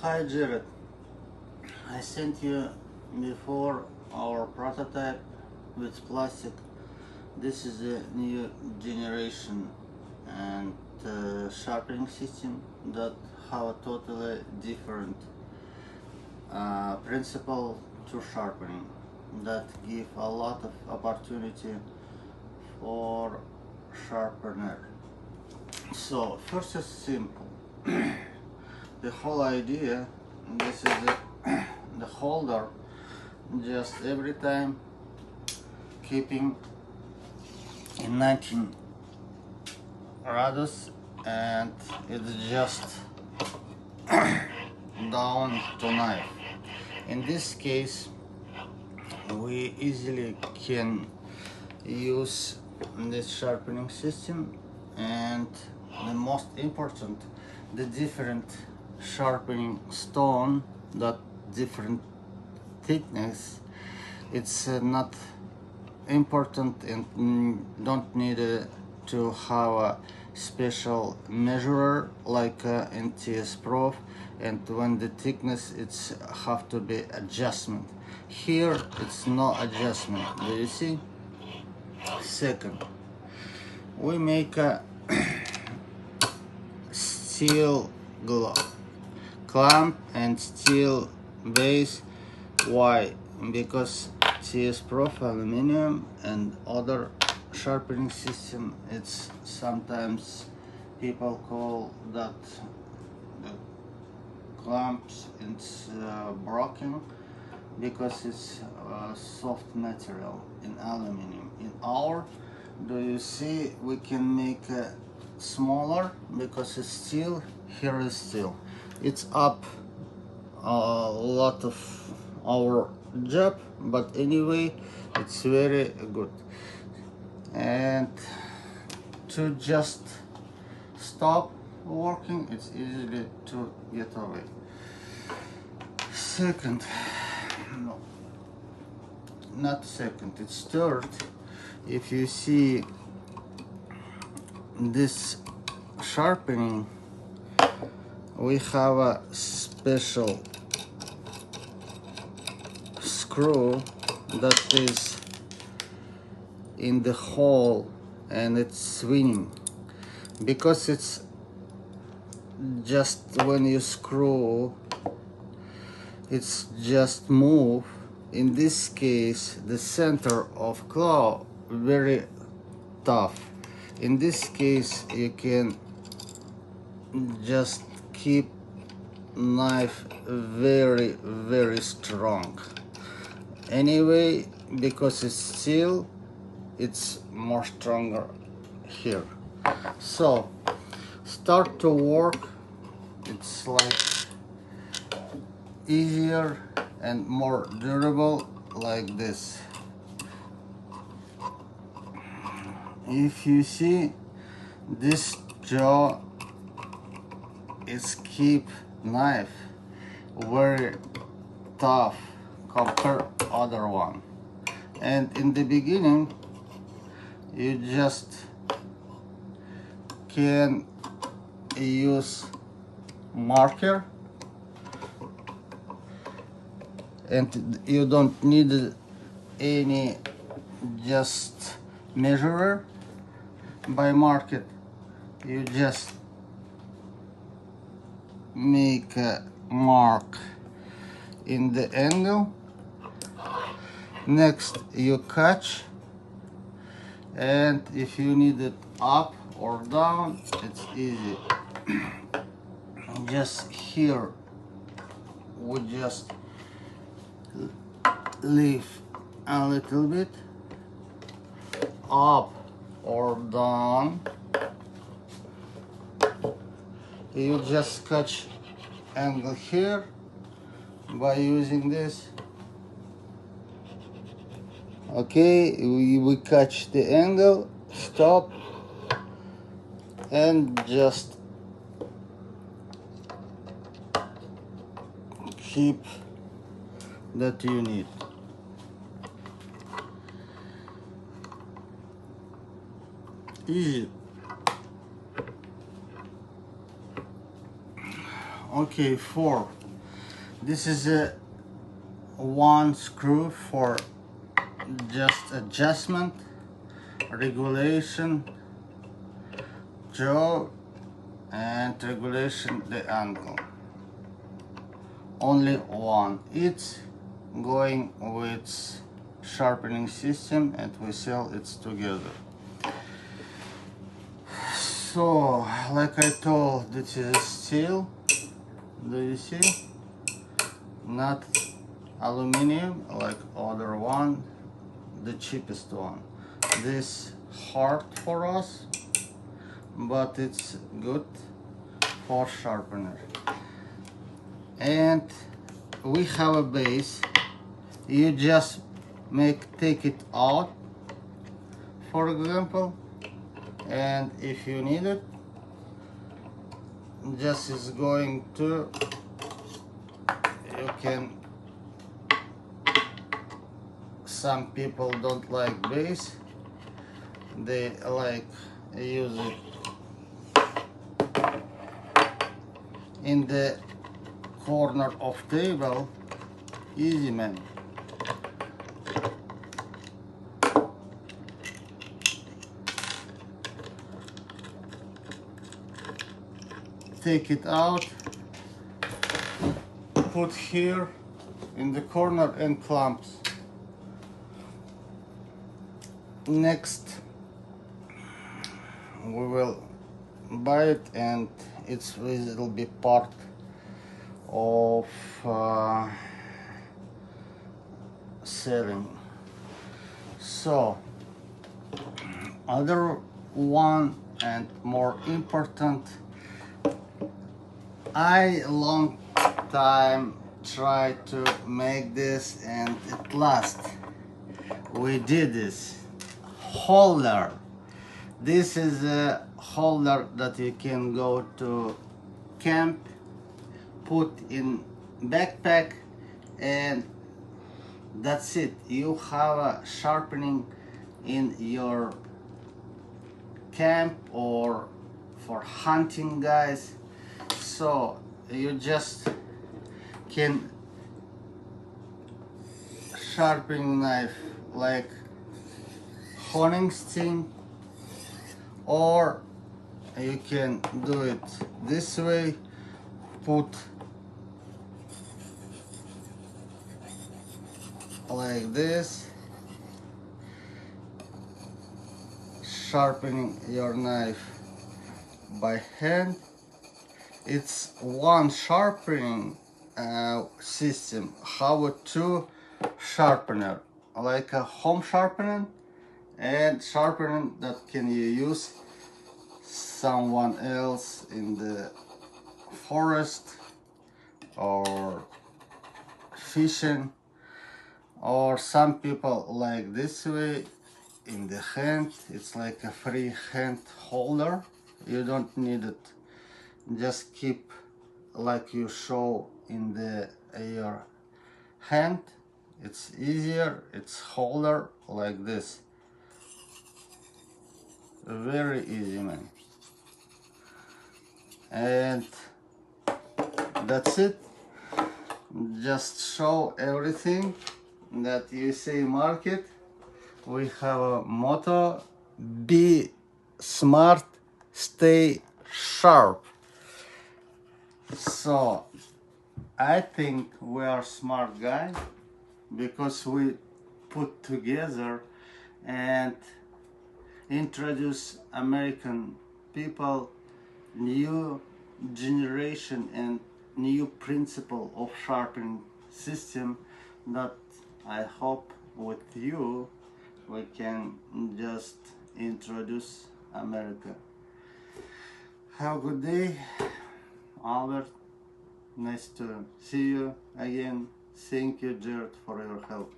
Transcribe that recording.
Hi Jared, I sent you before our prototype with plastic. This is a new generation and sharpening system that have a totally different principle to sharpening that give a lot of opportunity for sharpener. So first is simple. The whole idea, this is the holder, just every time keeping in 19 radius, and it's just down to knife. In this case we easily can use this sharpening system, and the most important, the different sharpening stone that different thickness. It's not important and don't need to have a special measurer like in TSPROF, and when the thickness it's have to be adjustment. Here it's no adjustment. Do you see? Second, we make a steel glove clamp and steel base. Why? Because TSPROF aluminum and other sharpening system, it's sometimes people call that the clamps it's broken because it's soft material in aluminum. In our, do you see, we can make smaller because it's steel. Here is steel. It's up a lot of our job, but anyway it's very good. And to just stop working, it's easily to get away. Second, no, not second, it's third. If you see this sharpening, we have a special screw that is in the hole, and it's swinging because it's just when you screw it's just move. In this case the center of claw very tough. In this case you can just keep knife very strong. Anyway, because it's steel, it's more stronger here. So start to work, it's like easier and more durable like this. If you see, this jaw is keep knife very tough compared other one. And in the beginning you just can use marker, and you don't need any just measurer. By market you just make a mark in the angle. Next you catch, and if you need it up or down, it's easy. Just here we just lift a little bit up or down. You just catch angle here by using this. Okay, we catch the angle, stop, and just keep that you need. Easy. Okay, 4. This is a one screw for just adjustment, regulation, jaw, and regulation the angle. Only one. It's going with sharpening system, and we sell it together. So, like I told, this is steel. Do you see? Not aluminum like other one, the cheapest one. This hard for us, but it's good for sharpener. And we have a base. You just take it out, for example, and if you need it, just is going to, you can, some people don't like base, they like use it in the corner of table. Easy, man. Take it out, put here in the corner and clamps. Next we will buy it, and it will be part of selling. So other one and more important, I long time tried to make this, and at last we did this holder. This is a holder that you can go to camp, put in backpack, and that's it. You have a sharpening in your camp or for hunting, guys. So you just can sharpening knife like honing sting, or you can do it this way, put like this, sharpening your knife by hand. It's one sharpening system. How two sharpener, like a home sharpener and sharpener that can you use someone else in the forest or fishing, or some people like this way in the hand. It's like a free hand holder. You don't need it. Just keep like you show in the your hand. It's easier. It's holder like this. Very easy, man. And that's it. Just show everything that USA-Market. We have a motto: be smart, stay sharp. So I think we are smart guys, because we put together and introduce American people new generation and new principle of sharpening system that I hope with you we can just introduce America. Have a good day, Albert. Nice to see you again. Thank you, Jared, for your help.